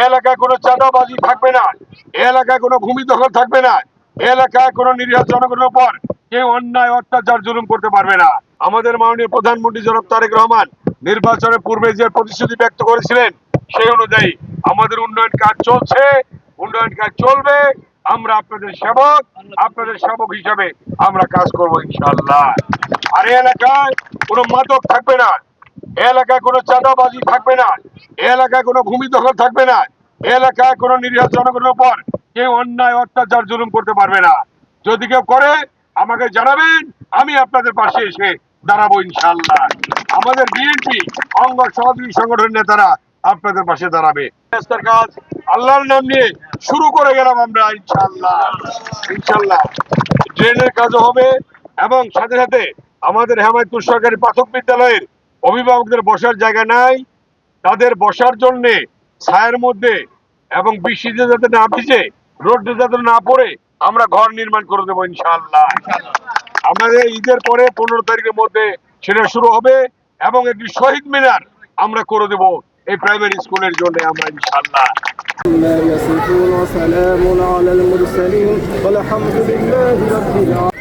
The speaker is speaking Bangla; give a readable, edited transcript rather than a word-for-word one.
এলাকায় কোনো চাঁদাবাজি থাকবে না, এলাকায় কোনো ভূমি দখল থাকবে না, এলাকায় কোনো নিরীহ জনগণের উপর কেউ অন্যায় অত্যাচার জুলুম করতে পারবে না। আমাদের মাননীয় প্রধানমন্ত্রী জনাব তারেক রহমান নির্বাচনের পূর্বে যে প্রতিশ্রুতি ব্যক্ত করেছিলেন সেই অনুযায়ী আমাদের উন্নয়ন কাজ চলছে, উন্নয়ন কাজ চলবে। আমরা আপনাদের সেবক হিসাবে আমরা কাজ করব ইনশাআল্লাহ। আর এই এলাকায় কোনো মাদক থাকবে না, এলাকায় কোনো চাঁদাবাজি থাকবে না, এলাকায় কোনো ভূমি দখল থাকবে না, এলাকায় কোনো নিরীহ জনগণের উপর কেউ অন্যায় অত্যাচার জুলুম করতে পারবে না। যদি কেউ করে আমাকে জানাবেন, আমি আপনাদের পাশে এসে দাঁড়াবো ইনশাআল্লাহ। আমাদের বিএনপি অঙ্গ সহযোগী সংগঠনের নেতারা আপনাদের পাশে দাঁড়াবে। রাস্তার কাজ আল্লাহর নাম নিয়ে শুরু করে গেলাম আমরা ইনশাআল্লাহ। ইনশাআল্লাহ ড্রেনের কাজও হবে এবং সাথে সাথে আমাদের হেমায়তপুর সরকারি প্রাথমিক বিদ্যালয়ের অভিভাবকদের বসার জায়গা নাই, তাদের বসার জন্য ছায়ের মধ্যে এবং বৃষ্টিতে যাতে না ভিজে, রোদে যাতে না পড়ে আমরা ঘর নির্মাণ করে দেবো ইনশাআল্লাহ। আমাদের ঈদের পরে 15 তারিখের মধ্যে সেটা শুরু হবে এবং একটি শহীদ মিনার আমরা করে দেব এই প্রাইমারি স্কুলের জন্য আমরা ইনশাআল্লাহ। ما يصفون وسلام على المرسلين والحمد لله رب العالمين।